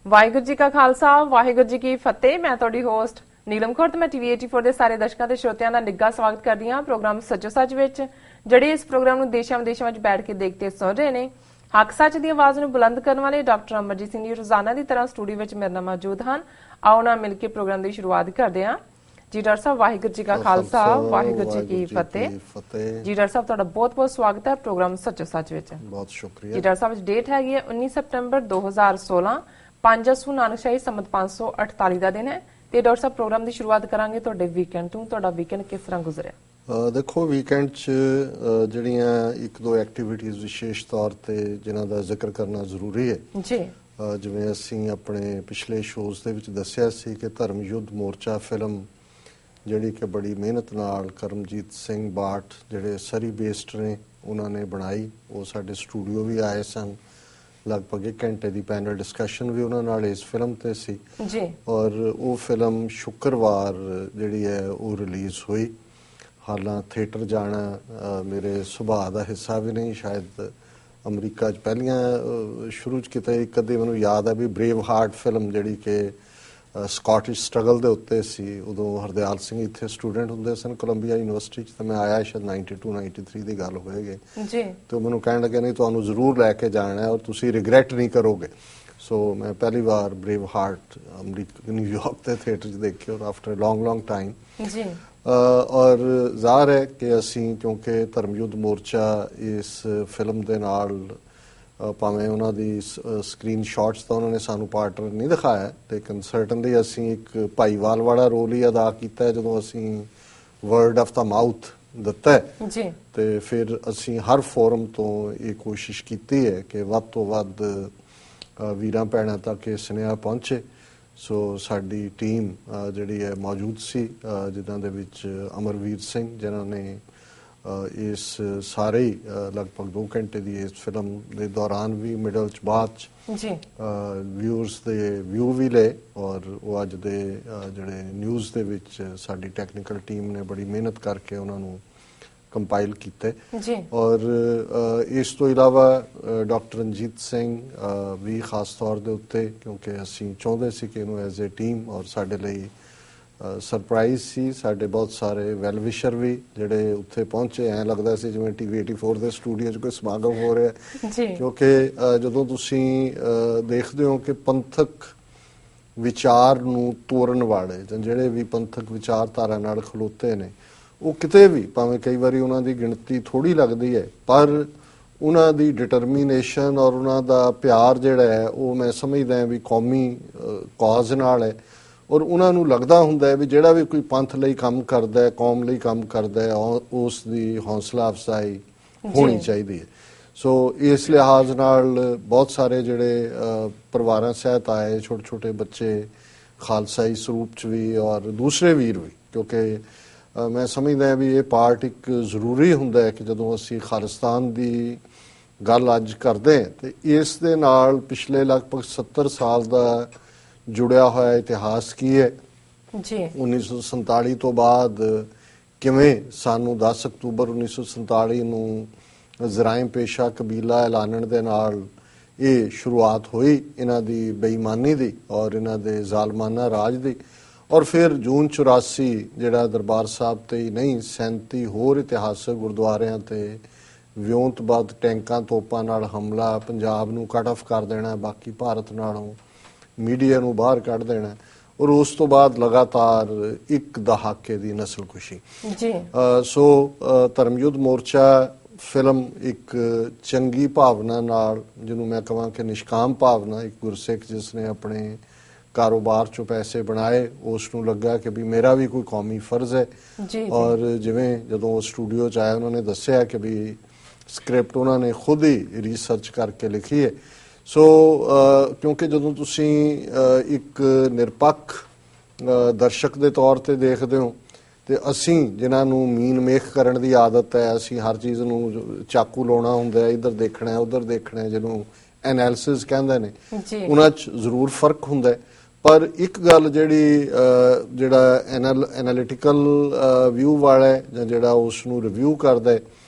ਵਾਹਿਗੁਰੂ ਜੀ ਕਾ ਖਾਲਸਾ ਵਾਹਿਗੁਰੂ ਜੀ ਕੀ ਫਤਿਹ। ਮੈਂ ਤੁਹਾਡੀ ਹੋਸਟ ਨੀਲਮ ਕੌਰ ਤੇ ਮੈਂ ਟੀਵੀ 84 ਦੇ ਸਾਰੇ ਦਰਸ਼ਕਾਂ ਤੇ ਸਰੋਤਿਆਂ ਦਾ ਨਿੱਘਾ ਸਵਾਗਤ ਕਰਦੀ ਹਾਂ ਪ੍ਰੋਗਰਾਮ ਸੱਚੋ ਸੱਚ ਵਿੱਚ, ਜਿਹੜੇ ਇਸ ਪ੍ਰੋਗਰਾਮ ਨੂੰ ਦੇਸ਼ਾਂ ਵਿਦੇਸ਼ਾਂ ਵਿੱਚ ਬੈਠ ਕੇ ਦੇਖਦੇ ਸੁਣ ਰਹੇ ਨੇ। ਹੱਕ ਸੱਚ ਦੀ ਆਵਾਜ਼ ਨੂੰ ਬੁਲੰਦ ਕਰਨ ਵਾਲੇ ਡਾਕਟਰ ਅਮਰਜੀਤ ਸਿੰਘ ਜੀ ਰੋਜ਼ਾਨਾ ਦੀ ਤਰ੍ਹਾਂ ਸਟੂਡੀਓ ਵਿੱਚ ਮੇਰੇ ਨਾਲ ਮੌਜੂਦ ਹਨ। ਆਓ ਨਾ ਮਿਲ ਕੇ ਪ੍ਰੋਗਰਾਮ ਦੀ ਸ਼ੁਰੂਆਤ ਕਰਦੇ ਹਾਂ। ਜੀ ਡਾਕਟਰ ਸਾਹਿਬ, ਵਾਹਿਗੁਰੂ ਜੀ ਕਾ ਖਾਲਸਾ ਵਾਹਿਗੁਰੂ ਜੀ ਕੀ ਫਤਿਹ। ਜੀ ਡਾਕਟਰ ਸਾਹਿਬ, ਤੁਹਾਡਾ ਬਹੁਤ ਬਹੁਤ ਸਵਾਗਤ ਹੈ ਪ੍ਰੋਗਰਾਮ ਸੱਚੋ ਸੱਚ ਵਿੱਚ। ਬਹੁਤ ਸ਼ੁਕਰੀਆ। ਜੀ ਡਾਕਟਰ ਸਾਹਿਬ, ਡੇਟ ਹੈਗੀ ਹੈ 19 ਸਤੰਬਰ 2016, 5 ਅਸੂ ਨਾਨਕਸ਼ਾਹੀ ਸੰਮਤ 548 ਦਾ ਦਿਨ ਹੈ। ਤੇ ਡਾਕਟਰ ਸਾਹਿਬ, ਪ੍ਰੋਗਰਾਮ ਦੀ ਸ਼ੁਰੂਆਤ ਕਰਾਂਗੇ ਤੁਹਾਡੇ ਵੀਕਐਂਡ ਤੋਂ। ਤੁਹਾਡਾ ਵੀਕਐਂਡ ਕਿਸ ਤਰ੍ਹਾਂ ਗੁਜ਼ਰਿਆ? ਦੇਖੋ, ਵੀਕਐਂਡ 'ਚ ਜਿਹੜੀਆਂ ਇੱਕ ਦੋ ਐਕਟੀਵਿਟੀਜ਼ ਵਿਸ਼ੇਸ਼ ਤੌਰ ਤੇ ਜਿਨ੍ਹਾਂ ਦਾ ਜ਼ਿਕਰ ਕਰਨਾ ਜ਼ਰੂਰੀ ਹੈ ਜੀ। ਜਿਵੇਂ ਅਸੀਂ ਆਪਣੇ ਪਿਛਲੇ ਸ਼ੋਜ਼ ਦੇ ਵਿੱਚ ਦੱਸਿਆ ਸੀ ਕਿ ਧਰਮ ਯੁੱਧ ਮੋਰਚਾ ਫਿਲਮ ਜਿਹੜੀ ਕਿ ਬੜੀ ਮਿਹਨਤ ਨਾਲ ਕਰਮਜੀਤ ਸਿੰਘ ਬਾਠ ਜਿਹੜੇ ਸਰੀ ਬੇਸਡ ਨੇ ਉਹਨਾਂ ਨੇ ਬਣਾਈ। ਉਹ ਸਾਡੇ ਸਟੂਡੀਓ ਵੀ ਆਏ ਸਨ। ਲਗਭਗ 1 ਘੰਟੇ ਦੀ ਪੈਨਲ ਡਿਸਕਸ਼ਨ ਵੀ ਉਹਨਾਂ ਨਾਲ ਇਸ ਫਿਲਮ ਤੇ ਸੀ ਜੀ। ਔਰ ਉਹ ਫਿਲਮ ਸ਼ੁੱਕਰਵਾਰ ਜਿਹੜੀ ਹੈ ਉਹ ਰਿਲੀਜ਼ ਹੋਈ। ਹਾਲਾਂ ਥੀਏਟਰ ਜਾਣਾ ਮੇਰੇ ਸੁਭਾਅ ਦਾ ਹਿੱਸਾ ਵੀ ਨਹੀਂ। ਸ਼ਾਇਦ ਅਮਰੀਕਾ 'ਚ ਪਹਿਲੀਆਂ ਸ਼ੁਰੂ 'ਚ ਕਿਤੇ ਇੱਕ ਅੱਧੀ ਮੈਨੂੰ ਯਾਦ ਹੈ ਵੀ ਬਰੇਵ ਹਾਰਟ ਫਿਲਮ ਜਿਹੜੀ ਕਿ ਸਕਾਟਿਸ਼ ਸਟਰਗਲ ਦੇ ਉੱਤੇ ਸੀ। ਉਦੋਂ ਹਰਦਿਆਲ ਸਿੰਘ ਇੱਥੇ ਸਟੂਡੈਂਟ ਹੁੰਦੇ ਸਨ ਕੋਲੰਬੀਆ ਯੂਨੀਵਰਸਿਟੀ 'ਚ, ਤਾਂ ਮੈਂ ਆਇਆ ਸ਼ਾਇਦ 92-93 ਦੀ ਗੱਲ ਹੋਏਗੀ ਜੀ। ਤੇ ਮੈਨੂੰ ਕਹਿਣ ਲੱਗੇ ਨਹੀਂ ਤੁਹਾਨੂੰ ਜ਼ਰੂਰ ਲੈ ਕੇ ਜਾਣਾ ਔਰ ਤੁਸੀਂ ਰਿਗਰੈਟ ਨਹੀਂ ਕਰੋਗੇ। ਸੋ ਮੈਂ ਪਹਿਲੀ ਵਾਰ ਬਰੇਵ ਹਾਰਟ ਅਮਰੀਕਾ ਨਿਊਯਾਰਕ ਦੇ ਥੀਏਟਰ 'ਚ ਦੇਖੀ ਔਰ ਆਫਟਰ ਲੌਂਗ ਟਾਈਮ ਜੀ। ਔਰ ਜ਼ਾਹਰ ਹੈ ਕਿ ਅਸੀਂ ਕਿਉਂਕਿ ਧਰਮ ਯੁੱਧ ਮੋਰਚਾ ਇਸ ਫਿਲਮ ਦੇ ਨਾਲ ਭਾਵੇਂ ਉਹਨਾਂ ਦੀ ਸਕਰੀਨ ਸ਼ਾਟਸ ਤਾਂ ਉਹਨਾਂ ਨੇ ਸਾਨੂੰ ਪਾਰਟਨਰ ਨਹੀਂ ਦਿਖਾਇਆ, ਲੇਕਿਨ ਸਰਟਨਲੀ ਅਸੀਂ ਇੱਕ ਭਾਈਵਾਲ ਵਾਲਾ ਰੋਲ ਹੀ ਅਦਾ ਕੀਤਾ ਜਦੋਂ ਅਸੀਂ ਵਰਡ ਆਫ ਦਾ ਮਾਊਥ ਦਿੱਤਾ ਜੀ। ਤੇ ਫਿਰ ਅਸੀਂ ਹਰ ਫੋਰਮ ਤੋਂ ਇਹ ਕੋਸ਼ਿਸ਼ ਕੀਤੀ ਹੈ ਕਿ ਵੱਧ ਤੋਂ ਵੱਧ ਵੀਰਾਂ ਭੈਣਾਂ ਤੱਕ ਇਹ ਸੁਨੇਹਾ ਪਹੁੰਚੇ। ਸੋ ਸਾਡੀ ਟੀਮ ਜਿਹੜੀ ਹੈ ਮੌਜੂਦ ਸੀ, ਜਿਨ੍ਹਾਂ ਦੇ ਵਿੱਚ ਅਮਰਵੀਰ ਸਿੰਘ ਜਿਨ੍ਹਾਂ ਨੇ ਇਸ ਸਾਰੇ ਹੀ ਲਗਭਗ 2 ਘੰਟੇ ਦੀ ਇਸ ਫਿਲਮ ਦੇ ਦੌਰਾਨ ਵੀ ਮਿਡਲ 'ਚ ਬਾਅਦ 'ਚ ਜੀ ਵਿਊਅਰਸ ਦੇ ਵਿਊ ਵੀ ਲਏ ਔਰ ਉਹ ਅੱਜ ਦੇ ਜਿਹੜੇ ਨਿਊਜ਼ ਦੇ ਵਿੱਚ ਸਾਡੀ ਟੈਕਨੀਕਲ ਟੀਮ ਨੇ ਬੜੀ ਮਿਹਨਤ ਕਰਕੇ ਉਹਨਾਂ ਨੂੰ ਕੰਪਾਈਲ ਕੀਤੇ ਜੀ। ਔਰ ਇਸ ਤੋਂ ਇਲਾਵਾ ਡਾਕਟਰ ਰਣਜੀਤ ਸਿੰਘ ਵੀ ਖਾਸ ਤੌਰ ਦੇ ਉੱਤੇ, ਕਿਉਂਕਿ ਅਸੀਂ ਚਾਹੁੰਦੇ ਸੀ ਕਿ ਇਹਨੂੰ ਐਜ਼ ਏ ਟੀਮ ਔਰ ਸਾਡੇ ਲਈ ਸਰਪ੍ਰਾਈਜ਼ ਸੀ। ਸਾਡੇ ਬਹੁਤ ਸਾਰੇ ਵੈਲ ਵਿਸ਼ਰ ਵੀ ਜਿਹੜੇ ਉੱਥੇ ਪਹੁੰਚੇ। ਐਂ ਲੱਗਦਾ ਸੀ ਜਿਵੇਂ ਟੀਵੀ 84 ਦੇ ਸਟੂਡੀਓ 'ਚ ਕੋਈ ਸਮਾਗਮ ਹੋ ਰਿਹਾ ਜੀ। ਕਿਉਂਕਿ ਜਦੋਂ ਤੁਸੀਂ ਦੇਖਦੇ ਹੋ ਕਿ ਪੰਥਕ ਵਿਚਾਰ ਨੂੰ ਤੋੜਨ ਵਾਲੇ ਜਾਂ ਜਿਹੜੇ ਵੀ ਪੰਥਕ ਵਿਚਾਰਧਾਰਾ ਨਾਲ ਖਲੋਤੇ ਨੇ, ਉਹ ਕਿਤੇ ਵੀ ਭਾਵੇਂ ਕਈ ਵਾਰੀ ਉਹਨਾਂ ਦੀ ਗਿਣਤੀ ਥੋੜੀ ਲੱਗਦੀ ਹੈ, ਪਰ ਉਹਨਾਂ ਦੀ ਡਿਟਰਮੀਨੇਸ਼ਨ ਔਰ ਉਹਨਾਂ ਦਾ ਪਿਆਰ ਜਿਹੜਾ ਹੈ ਉਹ ਮੈਂ ਸਮਝਦਾ ਹਾਂ ਵੀ ਕੌਮੀ ਕਾਜ਼ ਨਾਲ ਹੈ। ਔਰ ਉਹਨਾਂ ਨੂੰ ਲੱਗਦਾ ਹੁੰਦਾ ਹੈ ਵੀ ਜਿਹੜਾ ਵੀ ਕੋਈ ਪੰਥ ਲਈ ਕੰਮ ਕਰਦਾ ਹੈ, ਕੌਮ ਲਈ ਕੰਮ ਕਰਦਾ ਹੈ, ਉਸ ਦੀ ਹੌਸਲਾ ਅਫਜ਼ਾਈ ਹੋਣੀ ਚਾਹੀਦੀ ਹੈ। ਸੋ ਇਸ ਲਿਹਾਜ਼ ਨਾਲ ਬਹੁਤ ਸਾਰੇ ਜਿਹੜੇ ਪਰਿਵਾਰਾਂ ਸਹਿਤ ਆਏ, ਛੋਟੇ ਛੋਟੇ ਬੱਚੇ ਖਾਲਸਾਈ ਸਰੂਪ 'ਚ ਵੀ ਔਰ ਦੂਸਰੇ ਵੀਰ ਵੀ, ਕਿਉਂਕਿ ਮੈਂ ਸਮਝਦਾ ਹਾਂ ਵੀ ਇਹ ਪਾਰਟ ਇੱਕ ਜ਼ਰੂਰੀ ਹੁੰਦਾ ਹੈ ਕਿ ਜਦੋਂ ਅਸੀਂ ਖਾਲਿਸਤਾਨ ਦੀ ਗੱਲ ਅੱਜ ਕਰਦੇ ਹਾਂ ਤੇ ਇਸ ਦੇ ਨਾਲ ਪਿਛਲੇ ਲਗਭਗ 70 ਸਾਲ ਦਾ ਜੁੜਿਆ ਹੋਇਆ ਇਤਿਹਾਸ ਕੀ ਹੈ ਜੀ। 1947 ਤੋਂ ਬਾਅਦ ਕਿਵੇਂ ਸਾਨੂੰ 10 ਅਕਤੂਬਰ 1947 ਨੂੰ ਜ਼ਰਾਇਮ ਪੇਸ਼ਾ ਕਬੀਲਾ ਐਲਾਨਣ ਦੇ ਨਾਲ ਇਹ ਸ਼ੁਰੂਆਤ ਹੋਈ ਇਹਨਾਂ ਦੀ ਬੇਈਮਾਨੀ ਦੀ ਔਰ ਇਹਨਾਂ ਦੇ ਜ਼ਾਲਮਾਨਾ ਰਾਜ ਦੀ। ਔਰ ਫਿਰ ਜੂਨ 84 ਜਿਹੜਾ ਦਰਬਾਰ ਸਾਹਿਬ ਤੇ ਹੀ ਨਹੀਂ 37 ਹੋਰ ਇਤਿਹਾਸਕ ਗੁਰਦੁਆਰਿਆਂ ਤੇ ਵਿਉਂਤਬੱਧ ਟੈਂਕਾਂ ਤੋਪਾਂ ਨਾਲ ਹਮਲਾ, ਪੰਜਾਬ ਨੂੰ ਕੱਟ ਆਫ ਕਰ ਦੇਣਾ, ਬਾਕੀ ਭਾਰਤ ਨਾਲੋਂ ਮੀਡੀਆ ਨੂੰ ਬਾਹਰ ਕੱਢ ਦੇਣਾ, ਔਰ ਉਸ ਤੋਂ ਬਾਅਦ ਲਗਾਤਾਰ ਇੱਕ ਦਹਾਕੇ ਦੀ ਨਸਲਕੁਸ਼ੀ ਜੀ। ਸੋ ਧਰਮ ਯੁੱਧ ਮੋਰਚਾ ਫਿਲਮ ਇੱਕ ਚੰਗੀ ਭਾਵਨਾ ਨਾਲ, ਜਿਹਨੂੰ ਮੈਂ ਕਹਾਂ ਕਿ ਨਿਸ਼ਕਾਮ ਭਾਵਨਾ, ਇੱਕ ਗੁਰਸਿੱਖ ਜਿਸ ਨੇ ਆਪਣੇ ਕਾਰੋਬਾਰ 'ਚੋਂ ਪੈਸੇ ਬਣਾਏ, ਉਸ ਨੂੰ ਲੱਗਾ ਕਿ ਵੀ ਮੇਰਾ ਵੀ ਕੋਈ ਕੌਮੀ ਫਰਜ਼ ਹੈ। ਔਰ ਜਿਵੇਂ ਜਦੋਂ ਸਟੂਡੀਓ 'ਚ ਆਇਆ ਉਹਨਾਂ ਨੇ ਦੱਸਿਆ ਕਿ ਵੀ ਸਕ੍ਰਿਪਟ ਉਹਨਾਂ ਨੇ ਖੁਦ ਹੀ ਰਿਸਰਚ ਕਰਕੇ ਲਿਖੀ ਹੈ। ਸੋ ਕਿਉਂਕਿ ਜਦੋਂ ਤੁਸੀਂ ਇੱਕ ਨਿਰਪੱਖ ਦਰਸ਼ਕ ਦੇ ਤੌਰ ਤੇ ਦੇਖਦੇ ਹੋ ਤੇ ਅਸੀਂ ਜਿਨ੍ਹਾਂ ਨੂੰ ਮੀਨ ਮੇਖ ਕਰਨ ਦੀ ਆਦਤ ਹੈ, ਅਸੀਂ ਹਰ ਚੀਜ਼ ਨੂੰ ਚਾਕੂ ਲਾਉਣਾ ਹੁੰਦਾ, ਇੱਧਰ ਦੇਖਣਾ ਉੱਧਰ ਦੇਖਣਾ, ਜਿਹਨੂੰ ਐਨਾਲਿਸਿਸ ਕਹਿੰਦੇ ਨੇ, ਉਹਨਾਂ 'ਚ ਜ਼ਰੂਰ ਫਰਕ ਹੁੰਦਾ। ਪਰ ਇੱਕ ਗੱਲ ਜਿਹੜਾ ਐਨਾਲਿਟੀਕਲ ਵਿਊ ਵਾਲਾ ਹੈ ਜਾਂ ਜਿਹੜਾ ਉਸ ਨੂੰ ਰਿਵਿਊ ਕਰਦਾ ਹੈ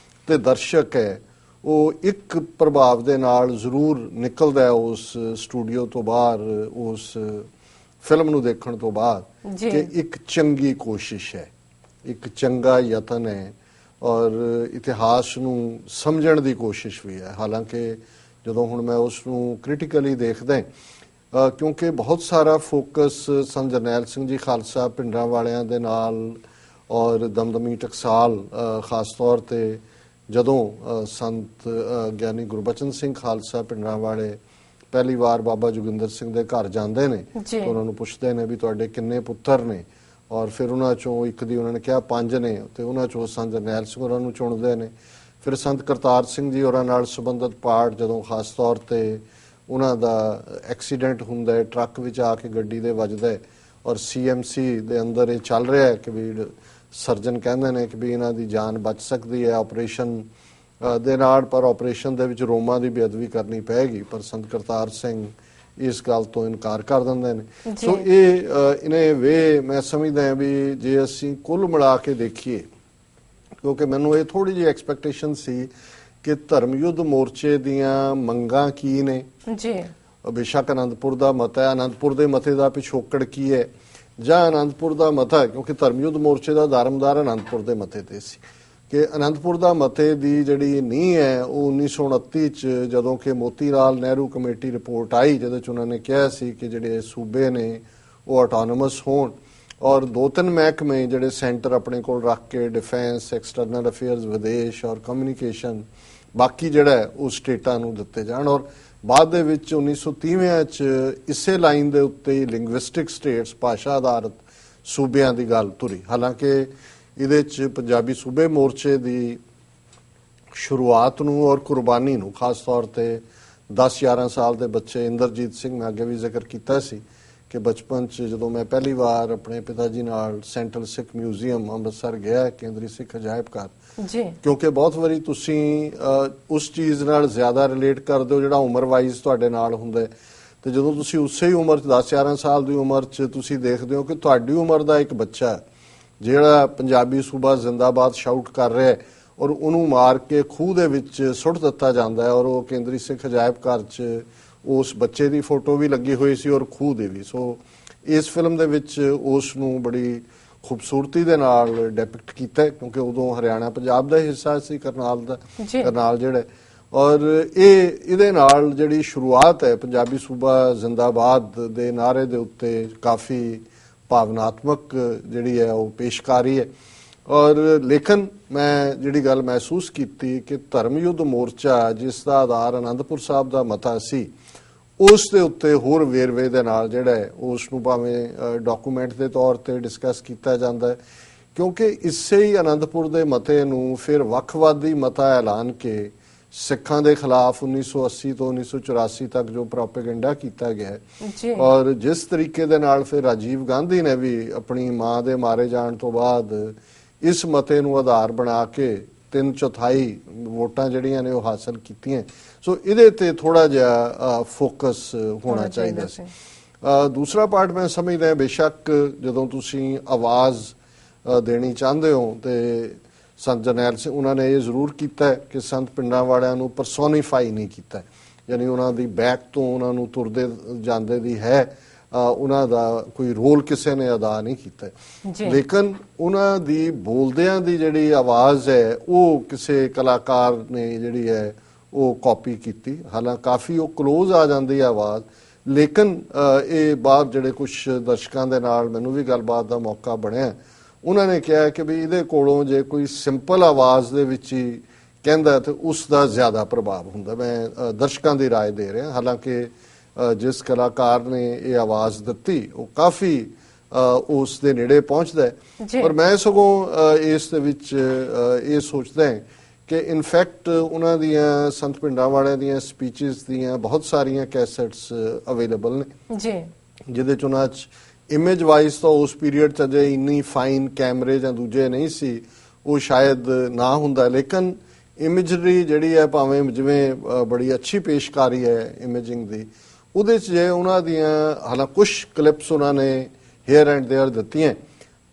ਤੇ ਦਰਸ਼ਕ ਹੈ, ਉਹ ਇੱਕ ਪ੍ਰਭਾਵ ਦੇ ਨਾਲ ਜ਼ਰੂਰ ਨਿਕਲਦਾ ਹੈ ਉਸ ਸਟੂਡੀਓ ਤੋਂ ਬਾਹਰ, ਉਸ ਫਿਲਮ ਨੂੰ ਦੇਖਣ ਤੋਂ ਬਾਅਦ, ਕਿ ਇੱਕ ਚੰਗੀ ਕੋਸ਼ਿਸ਼ ਹੈ, ਇੱਕ ਚੰਗਾ ਯਤਨ ਹੈ ਔਰ ਇਤਿਹਾਸ ਨੂੰ ਸਮਝਣ ਦੀ ਕੋਸ਼ਿਸ਼ ਵੀ ਹੈ। ਹਾਲਾਂਕਿ ਜਦੋਂ ਹੁਣ ਮੈਂ ਉਸ ਨੂੰ ਕ੍ਰਿਟੀਕਲੀ ਦੇਖਦਾ, ਕਿਉਂਕਿ ਬਹੁਤ ਸਾਰਾ ਫੋਕਸ ਸੰਤ ਜਰਨੈਲ ਸਿੰਘ ਜੀ ਖਾਲਸਾ ਪਿੰਡਾਂ ਵਾਲਿਆਂ ਦੇ ਨਾਲ ਔਰ ਦਮਦਮੀ ਟਕਸਾਲ ਖਾਸ ਤੌਰ ਤੇ ਜਦੋਂ ਸੰਤ ਗਿਆਨੀ ਗੁਰਬਚਨ ਸਿੰਘ ਖਾਲਸਾ ਪਿੰਡਾਂ ਵਾਲੇ ਪਹਿਲੀ ਵਾਰ ਬਾਬਾ ਜੋਗਿੰਦਰ ਸਿੰਘ ਦੇ ਘਰ ਜਾਂਦੇ ਨੇ, ਉਹਨਾਂ ਨੂੰ ਪੁੱਛਦੇ ਨੇ ਵੀ ਤੁਹਾਡੇ ਕਿੰਨੇ ਪੁੱਤਰ ਨੇ, ਔਰ ਫਿਰ ਉਹਨਾਂ ਚੋਂ ਇੱਕ ਦੀ ਉਹਨਾਂ ਨੇ ਕਿਹਾ 5 ਨੇ, ਤੇ ਉਹਨਾਂ ਚੋਂ ਸੰਤ ਜਰਨੈਲ ਸਿੰਘ ਉਹਨਾਂ ਨੂੰ ਚੁਣਦੇ ਨੇ। ਫਿਰ ਸੰਤ ਕਰਤਾਰ ਸਿੰਘ ਜੀ ਹੋਰਾਂ ਨਾਲ ਸੰਬੰਧਿਤ ਪਾਠ ਜਦੋਂ ਖਾਸ ਤੌਰ ਤੇ ਉਹਨਾਂ ਦਾ ਐਕਸੀਡੈਂਟ ਹੁੰਦਾ ਹੈ, ਟਰੱਕ ਵਿੱਚ ਆ ਕੇ ਗੱਡੀ ਦੇ ਵੱਜਦਾ ਹੈ ਔਰ CMC ਦੇ ਅੰਦਰ ਇਹ ਚੱਲ ਰਿਹਾ ਹੈ ਕਿ ਵੀ ਸਰਜਨ ਕਹਿੰਦੇ ਨੇ ਕਿ ਵੀ ਇਹਨਾਂ ਦੀ ਜਾਨ ਬਚ ਸਕਦੀ ਹੈ ਆਪਰੇਸ਼ਨ ਦੇ ਨਾਲ, ਪਰ ਆਪਰੇਸ਼ਨ ਦੇ ਵਿੱਚ ਰੋਮਾਂ ਦੀ ਬੇਅਦਬੀ ਕਰਨੀ ਪਏਗੀ, ਪਰ ਸੰਤ ਕਰਤਾਰ ਸਿੰਘ ਇਸ ਗੱਲ ਤੋਂ ਇਨਕਾਰ ਕਰ ਦਿੰਦੇ ਨੇ। ਸੋ ਇਹ ਇਹਨੇ ਵੇ ਮੈਂ ਸਮਝਦਾ ਵੀ ਜੇ ਅਸੀਂ ਕੁੱਲ ਮਿਲਾ ਕੇ ਦੇਖੀਏ, ਕਿਉਂਕਿ ਮੈਨੂੰ ਇਹ ਥੋੜੀ ਜਿਹੀ ਐਕਸਪੈਕਟੇਸ਼ਨ ਸੀ ਕਿ ਧਰਮ ਯੁੱਧ ਮੋਰਚੇ ਦੀਆਂ ਮੰਗਾਂ ਕੀ ਨੇ ਜੀ, ਬੇਸ਼ੱਕ ਅਨੰਦਪੁਰ ਦਾ ਮਤਾ ਹੈ, ਅਨੰਦਪੁਰ ਦੇ ਮਤੇ ਦਾ ਪਿਛੋਕੜ ਕੀ ਹੈ, ਜਾਂ ਅਨੰਦਪੁਰ ਦਾ ਮਤਾ, ਕਿਉਂਕਿ ਧਰਮ ਯੁੱਧ ਮੋਰਚੇ ਦਾ ਦਾਰਮਦਾਰ ਅਨੰਦਪੁਰ ਦੇ ਮਤੇ ਤੇ ਸੀ, ਕਿ ਅਨੰਦਪੁਰ ਦਾ ਮਤੇ ਦੀ ਜਿਹੜੀ ਨੀਂਹ ਹੈ ਉਹ 1929 ਚ ਜਦੋਂ ਕਿ ਮੋਤੀ ਲਾਲ ਨਹਿਰੂ ਕਮੇਟੀ ਰਿਪੋਰਟ ਆਈ, ਜਿਹਦੇ ਚ ਉਹਨਾਂ ਨੇ ਕਿਹਾ ਸੀ ਕਿ ਜਿਹੜੇ ਸੂਬੇ ਨੇ ਉਹ ਆਟੋਨੋਮਸ ਹੋਣ ਔਰ 2-3 ਮਹਿਕਮੇ ਜਿਹੜੇ ਸੈਂਟਰ ਆਪਣੇ ਕੋਲ ਰੱਖ ਕੇ, ਡਿਫੈਂਸ, ਐਕਸਟਰਨਲ ਅਫੇਅਰਸ, ਵਿਦੇਸ਼ ਔਰ ਕਮਿਊਨੀਕੇਸ਼ਨ, ਬਾਕੀ ਜਿਹੜਾ ਉਹ ਸਟੇਟਾਂ ਨੂੰ ਦਿੱਤੇ ਜਾਣ। ਔਰ ਬਾਅਦ ਦੇ ਵਿੱਚ 1930 ਚ ਇਸੇ ਲਾਈਨ ਦੇ ਉੱਤੇ ਲਿੰਗੁਇਸਟਿਕ ਸਟੇਟਸ, ਭਾਸ਼ਾ ਆਧਾਰਿਤ ਸੂਬਿਆਂ ਦੀ ਗੱਲ ਤੁਰੀ। ਹਾਲਾਂਕਿ ਇਹਦੇ ਚ ਪੰਜਾਬੀ ਸੂਬੇ ਮੋਰਚੇ ਦੀ ਸ਼ੁਰੂਆਤ ਨੂੰ ਔਰ ਕੁਰਬਾਨੀ ਨੂੰ, ਖਾਸ ਤੌਰ ਤੇ 10-11 ਸਾਲ ਦੇ ਬੱਚੇ ਇੰਦਰਜੀਤ ਸਿੰਘ, ਮੈਂ ਅੱਗੇ ਵੀ ਜ਼ਿਕਰ ਕੀਤਾ ਸੀ ਕਿ ਬਚਪਨ ਚ ਜਦੋਂ ਮੈਂ ਪਹਿਲੀ ਵਾਰ ਆਪਣੇ ਪਿਤਾ ਜੀ ਨਾਲ ਸੈਂਟਰਲ ਸਿੱਖ ਮਿਊਜ਼ੀਅਮ ਅੰਮ੍ਰਿਤਸਰ ਗਿਆ, ਕੇਂਦਰੀ ਸਿੱਖ ਅਜਾਇਬ ਘਰ, ਕਿਉਂਕਿ ਬਹੁਤ ਵਾਰੀ ਤੁਸੀਂ ਉਸ ਚੀਜ਼ ਨਾਲ ਜ਼ਿਆਦਾ ਰਿਲੇਟ ਕਰਦੇ ਹੋ ਜਿਹੜਾ ਉਮਰ ਵਾਈਜ਼ ਤੁਹਾਡੇ ਨਾਲ ਹੁੰਦਾ ਹੈ, ਤੇ ਜਦੋਂ ਤੁਸੀਂ ਉਸੇ ਹੀ ਉਮਰ 'ਚ 10-11 ਸਾਲ ਦੀ ਉਮਰ 'ਚ ਤੁਸੀਂ ਦੇਖਦੇ ਹੋ ਕਿ ਤੁਹਾਡੀ ਉਮਰ ਦਾ ਇੱਕ ਬੱਚਾ ਜਿਹੜਾ ਪੰਜਾਬੀ ਸੂਬਾ ਜ਼ਿੰਦਾਬਾਦ ਸ਼ਾਊਟ ਕਰ ਰਿਹਾ ਹੈ ਔਰ ਉਹਨੂੰ ਮਾਰ ਕੇ ਖੂਹ ਦੇ ਵਿੱਚ ਸੁੱਟ ਦਿੱਤਾ ਜਾਂਦਾ ਹੈ, ਔਰ ਉਹ ਕੇਂਦਰੀ ਸਿੱਖ ਅਜਾਇਬ ਘਰ 'ਚ ਉਸ ਬੱਚੇ ਦੀ ਫੋਟੋ ਵੀ ਲੱਗੀ ਹੋਈ ਸੀ ਔਰ ਖੂਹ ਦੀ ਵੀ। ਸੋ ਇਸ ਫਿਲਮ ਦੇ ਵਿੱਚ ਉਸ ਨੂੰ ਬੜੀ ਖੂਬਸੂਰਤੀ ਦੇ ਨਾਲ ਡਿਪਿਕਟ ਕੀਤਾ, ਕਿਉਂਕਿ ਉਦੋਂ ਹਰਿਆਣਾ ਪੰਜਾਬ ਦਾ ਹਿੱਸਾ ਸੀ ਕਰਨਾਲ ਦਾ, ਕਰਨਾਲ ਜਿਹੜਾ, ਔਰ ਇਹਦੇ ਨਾਲ ਜਿਹੜੀ ਸ਼ੁਰੂਆਤ ਹੈ ਪੰਜਾਬੀ ਸੂਬਾ ਜ਼ਿੰਦਾਬਾਦ ਦੇ ਨਾਅਰੇ ਦੇ ਉੱਤੇ ਕਾਫੀ ਭਾਵਨਾਤਮਕ ਜਿਹੜੀ ਹੈ ਉਹ ਪੇਸ਼ਕਾਰੀ ਹੈ। ਔਰ ਲੇਕਿਨ ਮੈਂ ਜਿਹੜੀ ਗੱਲ ਮਹਿਸੂਸ ਕੀਤੀ ਕਿ ਧਰਮ ਯੁੱਧ ਮੋਰਚਾ ਜਿਸ ਦਾ ਆਧਾਰ ਅਨੰਦਪੁਰ ਸਾਹਿਬ ਦਾ ਮਤਾ ਸੀ, ਉਸ ਦੇ ਉੱਤੇ ਹੋਰ ਵੇਰਵੇ ਦੇ ਨਾਲ ਜਿਹੜਾ ਹੈ ਉਸ ਨੂੰ ਭਾਵੇਂ ਡਾਕੂਮੈਂਟ ਦੇ ਤੌਰ ਤੇ ਡਿਸਕਸ ਕੀਤਾ ਜਾਂਦਾ ਹੈ, ਕਿਉਂਕਿ ਇਸੇ ਹੀ ਅਨੰਦਪੁਰ ਦੇ ਮਤੇ ਨੂੰ ਫਿਰ ਵੱਖਵਾਦੀ ਮਤਾ ਐਲਾਨ ਕੇ ਸਿੱਖਾਂ ਦੇ ਖਿਲਾਫ 1980 ਤੋਂ 1984 ਤੱਕ ਜੋ ਪ੍ਰੋਪੇਗੈਂਡਾ ਕੀਤਾ ਗਿਆ ਹੈ ਔਰ ਜਿਸ ਤਰੀਕੇ ਦੇ ਨਾਲ ਫਿਰ ਰਾਜੀਵ ਗਾਂਧੀ ਨੇ ਵੀ ਆਪਣੀ ਮਾਂ ਦੇ ਮਾਰੇ ਜਾਣ ਤੋਂ ਬਾਅਦ ਇਸ ਮਤੇ ਨੂੰ ਆਧਾਰ ਬਣਾ ਕੇ 3/4 ਵੋਟਾਂ ਜਿਹੜੀਆਂ ਨੇ ਉਹ ਹਾਸਲ ਕੀਤੀਆਂ। ਸੋ ਇਹਦੇ ਤੇ ਥੋੜਾ ਜਿਹਾ ਫੋਕਸ ਹੋਣਾ ਚਾਹੀਦਾ ਸੀ। ਦੂਸਰਾ ਪਾਰਟ ਮੈਂ ਸਮਝਦਾ ਬੇਸ਼ੱਕ ਜਦੋਂ ਤੁਸੀਂ ਆਵਾਜ਼ ਦੇਣੀ ਚਾਹੁੰਦੇ ਹੋ ਤੇ ਸੰਤ ਜਰਨੈਲ ਸਿੰਘ ਉਹਨਾਂ ਨੇ ਇਹ ਜ਼ਰੂਰ ਕੀਤਾ ਕਿ ਸੰਤ ਪਿੰਡਾਂ ਵਾਲਿਆਂ ਨੂੰ ਪਰਸੋਨੀਫਾਈ ਨਹੀਂ ਕੀਤਾ, ਯਾਨੀ ਉਹਨਾਂ ਦੀ ਬੈਕ ਤੋਂ ਉਹਨਾਂ ਨੂੰ ਤੁਰਦੇ ਜਾਂਦੇ ਦੀ ਹੈ, ਉਹਨਾਂ ਦਾ ਕੋਈ ਰੋਲ ਕਿਸੇ ਨੇ ਅਦਾ ਨਹੀਂ ਕੀਤਾ, ਲੇਕਿਨ ਉਹਨਾਂ ਦੀ ਬੋਲਦਿਆਂ ਦੀ ਜਿਹੜੀ ਆਵਾਜ਼ ਹੈ ਉਹ ਕਿਸੇ ਕਲਾਕਾਰ ਨੇ ਜਿਹੜੀ ਹੈ ਉਹ ਕਾਪੀ ਕੀਤੀ। ਹਾਲਾਂਕਿ ਕਾਫੀ ਉਹ ਕਲੋਜ਼ ਆ ਜਾਂਦੀ ਹੈ ਆਵਾਜ਼, ਲੇਕਿਨ ਇਹ ਬਾਅਦ ਜਿਹੜੇ ਕੁਝ ਦਰਸ਼ਕਾਂ ਦੇ ਨਾਲ ਮੈਨੂੰ ਵੀ ਗੱਲਬਾਤ ਦਾ ਮੌਕਾ ਬਣਿਆ, ਉਹਨਾਂ ਨੇ ਕਿਹਾ ਕਿ ਵੀ ਇਹਦੇ ਕੋਲੋਂ ਜੇ ਕੋਈ ਸਿੰਪਲ ਆਵਾਜ਼ ਦੇ ਵਿੱਚ ਹੀ ਕਹਿੰਦਾ ਤੇ ਉਸ ਦਾ ਜ਼ਿਆਦਾ ਪ੍ਰਭਾਵ ਹੁੰਦਾ। ਮੈਂ ਦਰਸ਼ਕਾਂ ਦੀ ਰਾਏ ਦੇ ਰਿਹਾ, ਹਾਲਾਂਕਿ ਜਿਸ ਕਲਾਕਾਰ ਨੇ ਇਹ ਆਵਾਜ਼ ਦਿੱਤੀ ਉਹ ਕਾਫੀ ਉਸ ਦੇ ਨੇੜੇ ਪਹੁੰਚਦਾ ਹੈ, ਪਰ ਮੈਂ ਸਗੋਂ ਇਸ ਦੇ ਵਿੱਚ ਇਹ ਸੋਚਦਾ ਕਿ ਇਨਫੈਕਟ ਉਹਨਾਂ ਦੀਆਂ ਸੰਤ ਪਿੰਡਾਂ ਵਾਲਿਆਂ ਦੀਆਂ ਸਪੀਚਸ ਦੀਆਂ ਬਹੁਤ ਸਾਰੀਆਂ ਕੈਸੇਟਸ ਅਵੇਲੇਬਲ ਨੇ ਜਿਹਦੇ ਚ ਉਹਨਾਂ ਚ ਇਮੇਜ ਵਾਈਜ਼ ਤਾਂ ਉਸ ਪੀਰੀਅਡ 'ਚ ਅਜੇ ਇੰਨੀ ਫਾਈਨ ਕੈਮਰੇ ਜਾਂ ਦੂਜੇ ਨਹੀਂ ਸੀ, ਉਹ ਸ਼ਾਇਦ ਨਾ ਹੁੰਦਾ, ਲੇਕਿਨ ਇਮੇਜਰੀ ਜਿਹੜੀ ਹੈ ਭਾਵੇਂ ਜਿਵੇਂ ਬੜੀ ਅੱਛੀ ਪੇਸ਼ਕਾਰੀ ਹੈ ਇਮੇਜਿੰਗ ਦੀ, ਉਹਦੇ 'ਚ ਜੇ ਉਹਨਾਂ ਦੀਆਂ ਹਾਲਾਂਕਿ ਕੁਝ ਕਲਿੱਪਸ ਉਹਨਾਂ ਨੇ ਹੇਅਰ ਐਂਡ ਦੇਅਰ ਦਿੱਤੀਆਂ,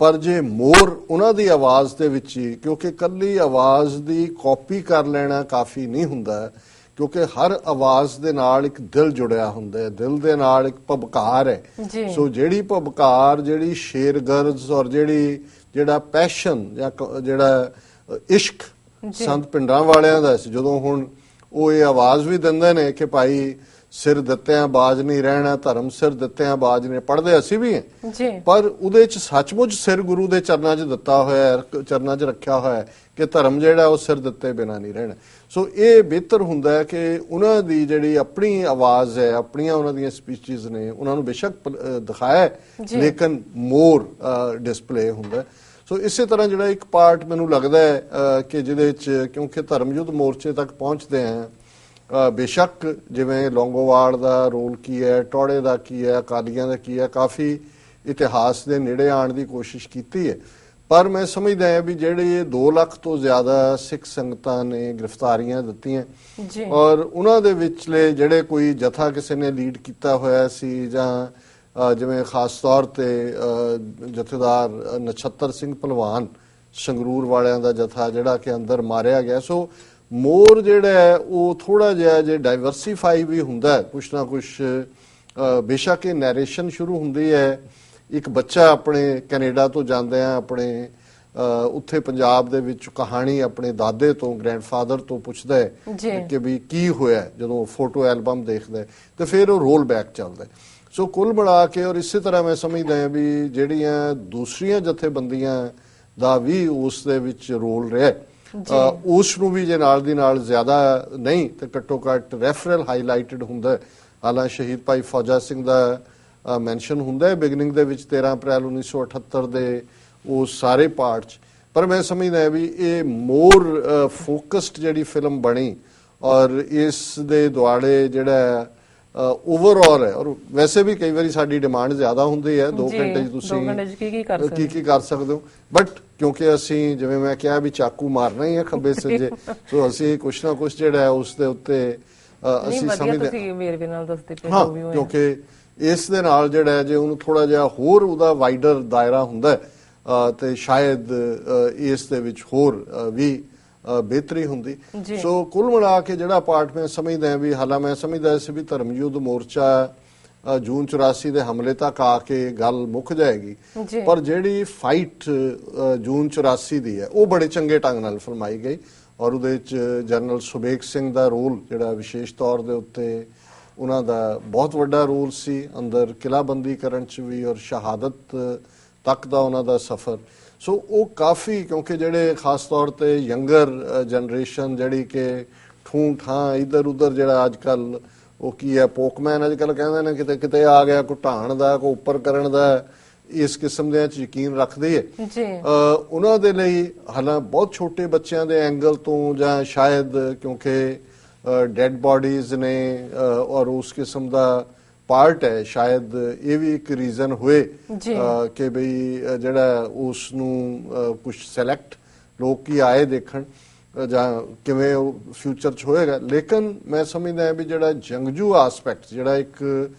ਪਰ ਜੇ ਮੋਰ ਉਹਨਾਂ ਦੀ ਆਵਾਜ਼ ਦੇ ਵਿੱਚ ਹੀ, ਕਿਉਂਕਿ ਕੱਲੀ ਆਵਾਜ਼ ਦੀ ਕਾਪੀ ਕਰ ਲੈਣਾ ਕਾਫੀ ਨਹੀਂ ਹੁੰਦਾ, ਕਿਉਂਕਿ ਹਰ ਆਵਾਜ਼ ਦੇ ਨਾਲ ਇੱਕ ਦਿਲ ਜੁੜਿਆ ਹੁੰਦਾ ਹੈ, ਦਿਲ ਦੇ ਨਾਲ ਇੱਕ ਭਬਕਾਰ ਹੈ। ਸੋ ਜਿਹੜੀ ਭਬਕਾਰ, ਜਿਹੜੀ ਸ਼ੇਰਗਰਜ਼ ਔਰ ਜਿਹੜਾ ਪੈਸ਼ਨ ਜਾਂ ਜਿਹੜਾ ਇਸ਼ਕ ਸੰਤ ਪਿੰਡਾਂ ਵਾਲਿਆਂ ਦਾ ਸੀ, ਜਦੋਂ ਹੁਣ ਉਹ ਇਹ ਆਵਾਜ਼ ਵੀ ਦਿੰਦੇ ਨੇ ਕਿ ਭਾਈ ਸਿਰ ਦਿੱਤਿਆਂ ਬਾਜ ਨਹੀਂ ਰਹਿਣਾ, ਧਰਮ ਸਿਰ ਦਿੱਤਿਆਂ ਬਾਜ ਨਹੀਂ, ਪੜ੍ਹਦੇ ਅਸੀਂ ਵੀ ਹਾਂ, ਪਰ ਉਹਦੇ ਚ ਸੱਚਮੁੱਚ ਸਿਰ ਗੁਰੂ ਦੇ ਚਰਨਾਂ 'ਚ ਦਿੱਤਾ ਹੋਇਆ, ਚਰਨਾਂ 'ਚ ਰੱਖਿਆ ਹੋਇਆ ਕਿ ਧਰਮ ਜਿਹੜਾ ਉਹ ਸਿਰ ਦਿੱਤੇ ਬਿਨਾਂ ਨਹੀਂ ਰਹਿਣਾ। ਸੋ ਇਹ ਬਿਹਤਰ ਹੁੰਦਾ ਹੈ ਕਿ ਉਹਨਾਂ ਦੀ ਜਿਹੜੀ ਆਪਣੀ ਆਵਾਜ਼ ਹੈ, ਆਪਣੀਆਂ ਉਹਨਾਂ ਦੀਆਂ ਸਪੀਚਿਸ ਨੇ, ਉਹਨਾਂ ਨੂੰ ਬੇਸ਼ੱਕ ਦਿਖਾਇਆ ਲੇਕਿਨ ਮੋਰ ਡਿਸਪਲੇ ਹੁੰਦਾ। ਸੋ ਇਸੇ ਤਰ੍ਹਾਂ ਜਿਹੜਾ ਇੱਕ ਪਾਰਟ ਮੈਨੂੰ ਲੱਗਦਾ ਹੈ ਕਿ ਜਿਹਦੇ 'ਚ ਕਿਉਂਕਿ ਧਰਮਯੁੱਧ ਮੋਰਚੇ ਤੱਕ ਪਹੁੰਚਦੇ ਆ, ਬੇਸ਼ੱਕ ਜਿਵੇਂ ਲੌਂਗੋਵਾਲ ਦਾ ਰੋਲ ਕੀ ਹੈ, ਟੌੜੇ ਦਾ ਕੀ ਹੈ, ਅਕਾਲੀਆਂ ਦਾ ਕੀ ਹੈ, ਕਾਫੀ ਇਤਿਹਾਸ ਦੇ ਨੇੜੇ ਆਉਣ ਦੀ ਕੋਸ਼ਿਸ਼ ਕੀਤੀ ਹੈ, ਪਰ ਮੈਂ ਸਮਝਦਾ ਹਾਂ ਵੀ ਜਿਹੜੇ 2 ਲੱਖ ਤੋਂ ਜ਼ਿਆਦਾ ਸਿੱਖ ਸੰਗਤਾਂ ਨੇ ਗ੍ਰਿਫਤਾਰੀਆਂ ਦਿੱਤੀਆਂ ਔਰ ਉਹਨਾਂ ਦੇ ਵਿਚਲੇ ਜਿਹੜੇ ਕੋਈ ਜਥਾ ਕਿਸੇ ਨੇ ਲੀਡ ਕੀਤਾ ਹੋਇਆ ਸੀ, ਜਾਂ ਜਿਵੇਂ ਖਾਸ ਤੌਰ ਤੇ ਜਥੇਦਾਰ ਨਛੱਤਰ ਸਿੰਘ ਭਲਵਾਨ ਸੰਗਰੂਰ ਵਾਲਿਆਂ ਦਾ ਜਥਾ ਜਿਹੜਾ ਕਿ ਅੰਦਰ ਮਾਰਿਆ ਗਿਆ। ਸੋ ਮੋਰ ਜਿਹੜਾ ਹੈ ਉਹ ਥੋੜਾ ਜਿਹਾ ਜੇ ਡਾਈਵਰਸੀਫਾਈ ਵੀ ਹੁੰਦਾ, ਕੁਛ ਨਾ ਕੁਛ, ਬੇਸ਼ੱਕ ਇਹ ਨੈਰੇਸ਼ਨ ਸ਼ੁਰੂ ਹੁੰਦੀ ਹੈ, ਇੱਕ ਬੱਚਾ ਆਪਣੇ ਕੈਨੇਡਾ ਤੋਂ ਜਾਂਦਿਆਂ ਆਪਣੇ ਉੱਥੇ ਪੰਜਾਬ ਦੇ ਵਿੱਚ ਕਹਾਣੀ ਆਪਣੇ ਦਾਦੇ ਤੋਂ, ਗ੍ਰੈਂਡਫਾਦਰ ਤੋਂ ਪੁੱਛਦਾ ਹੈ ਕਿ ਵੀ ਕੀ ਹੋਇਆ, ਜਦੋਂ ਫੋਟੋ ਐਲਬਮ ਦੇਖਦਾ ਹੈ ਤੇ ਫਿਰ ਉਹ ਰੋਲ ਬੈਕ ਚੱਲਦਾ। ਸੋ ਕੁੱਲ ਮਿਲਾ ਕੇ, ਔਰ ਇਸੇ ਤਰ੍ਹਾਂ ਮੈਂ ਸਮਝਦਾ ਹਾਂ ਵੀ ਜਿਹੜੀਆਂ ਦੂਸਰੀਆਂ ਜਥੇਬੰਦੀਆਂ ਦਾ ਵੀ ਉਸ ਦੇ ਵਿੱਚ ਰੋਲ ਰਿਹਾ, ਉਸ ਨੂੰ ਵੀ ਜੇ ਨਾਲ ਦੀ ਨਾਲ ਜ਼ਿਆਦਾ ਨਹੀਂ ਤੇ ਘੱਟੋ ਘੱਟ ਰੈਫਰਲ ਹਾਈਲਾਈਟਡ ਹੁੰਦਾ। ਹਾਲਾਂ ਸ਼ਹੀਦ ਭਾਈ ਫੌਜਾ ਸਿੰਘ ਦਾ ਮੈਂਸ਼ਨ ਹੁੰਦਾ ਹੈ ਬਿਗਨਿੰਗ ਦੇ ਵਿੱਚ 13 ਅਪ੍ਰੈਲ 1978 ਦੇ ਉਹ ਸਾਰੇ ਪਾਰਟ 'ਚ, ਪਰ ਮੈਂ ਸਮਝਦਾ ਵੀ ਇਹ ਮੋਰ ਫੋਕਸਡ ਜਿਹੜੀ ਫਿਲਮ ਬਣੀ ਔਰ ਇਸ ਦੇ ਦੁਆਲੇ ਜਿਹੜਾ ਓਵਰਆਲ ਹੈ, ਔਰ ਵੈਸੇ ਵੀ ਕਈ ਵਾਰੀ ਸਾਡੀ ਡਿਮਾਂਡ ਜ਼ਿਆਦਾ ਹੁੰਦੀ ਹੈ 2 ਘੰਟੇ 'ਚ ਤੁਸੀਂ ਕੀ ਕਰ ਸਕਦੇ ਹੋ, ਬਟ ਕਿਉਂਕਿ ਅਸੀਂ ਜਿਵੇਂ ਮੈਂ ਕਿਹਾ ਵੀ ਚਾਕੂ ਮਾਰਨਾ ਹੀ ਹੈ ਖੱਬੇ ਸੱਜੇ, ਸੋ ਅਸੀਂ ਕੁਛ ਨਾ ਕੁਛ ਜਿਹੜਾ ਉਸ ਦੇ ਉੱਤੇ ਅਸੀਂ ਸਮਝਦੇ ਹਾਂ, ਕਿਉਂਕਿ ਇਸ ਦੇ ਨਾਲ ਜਿਹੜਾ ਜੇ ਉਹਨੂੰ ਥੋੜਾ ਜਿਹਾ ਹੋਰ ਉਹਦਾ ਵਾਈਡਰ ਦਾਇਰਾ ਹੁੰਦਾ ਤੇ ਸ਼ਾਇਦ ਇਸ ਦੇ ਵਿੱਚ ਹੋਰ ਵੀ ਬਿਹਤਰੀ ਹੁੰਦੀ। ਸੋ ਕੁੱਲ ਮਿਲਾ ਕੇ ਜਿਹੜਾ ਪਾਰਟ ਮੈਂ ਸਮਝਦਾ ਵੀ, ਹਾਲਾਂ ਮੈਂ ਸਮਝਦਾ ਸੀ ਵੀ ਧਰਮਯੁੱਧ ਮੋਰਚਾ ਜੂਨ 84 ਦੇ ਹਮਲੇ ਤੱਕ ਆ ਕੇ ਗੱਲ ਮੁੱਕ ਜਾਏਗੀ, ਪਰ ਜਿਹੜੀ ਫਾਈਟ ਜੂਨ 84 ਦੀ ਹੈ ਉਹ ਬੜੇ ਚੰਗੇ ਢੰਗ ਨਾਲ ਫਿਲਮਾਈ ਗਈ ਔਰ ਉਹਦੇ ਵਿੱਚ ਜਨਰਲ ਸੁਬੇਗ ਸਿੰਘ ਦਾ ਰੋਲ ਜਿਹੜਾ ਵਿਸ਼ੇਸ਼ ਤੌਰ ਦੇ ਉੱਤੇ ਉਹਨਾਂ ਦਾ ਬਹੁਤ ਵੱਡਾ ਰੋਲ ਸੀ, ਅੰਦਰ ਕਿਲਾਬੰਦੀ ਕਰਨ 'ਚ ਵੀ ਔਰ ਸ਼ਹਾਦਤ ਤੱਕ ਦਾ ਉਹਨਾਂ ਦਾ ਸਫ਼ਰ। ਸੋ ਉਹ ਕਾਫੀ, ਕਿਉਂਕਿ ਜਿਹੜੇ ਖਾਸ ਤੌਰ ਤੇ ਯੰਗਰ ਜਨਰੇਸ਼ਨ ਜਿਹੜੀ ਕਿ ਠੂੰ ਠਾਂ ਇੱਧਰ ਉੱਧਰ ਜਿਹੜਾ ਅੱਜ ਕੱਲ ਉਹ ਕੀ ਹੈ ਪੋਕਮੈਨ ਅੱਜ ਕੱਲ ਕਹਿੰਦੇ ਨੇ, ਕਿਤੇ ਕਿਤੇ ਆ ਗਿਆ ਕੋਈ ਢਾਣ ਦਾ, ਕੋਈ ਉੱਪਰ ਕਰਨ ਦਾ, ਇਸ ਕਿਸਮ ਦੇ ਚ ਯਕੀਨ ਰੱਖਦੀ ਹੈ ਉਹਨਾਂ ਦੇ ਲਈ। ਹਾਲਾਂ ਬਹੁਤ ਛੋਟੇ ਬੱਚਿਆਂ ਦੇ ਐਂਗਲ ਤੋਂ, ਜਾਂ ਸ਼ਾਇਦ ਕਿਉਂਕਿ ਡੈਡ ਬਾਡੀਜ਼ ਨੇ ਔਰ ਉਸ ਕਿਸਮ ਦਾ ਪਾਰਟ ਹੈ, ਸ਼ਾਇਦ ਇਹ ਵੀ ਇੱਕ ਰੀਜ਼ਨ ਹੋਏ ਕਿ ਬਈ ਜਿਹੜਾ ਉਸ ਨੂੰ ਕੁਝ ਸਿਲੈਕਟ ਲੋਕ ਹੀ ਆਏ ਦੇਖਣ ਜਾਂ ਕਿਵੇਂ ਉਹ ਫਿਊਚਰ 'ਚ ਹੋਏਗਾ। ਲੇਕਿਨ ਮੈਂ ਸਮਝਦਾ ਵੀ ਜਿਹੜਾ ਜੰਗਜੂ ਆਸਪੈਕਟ, ਜਿਹੜਾ ਇੱਕ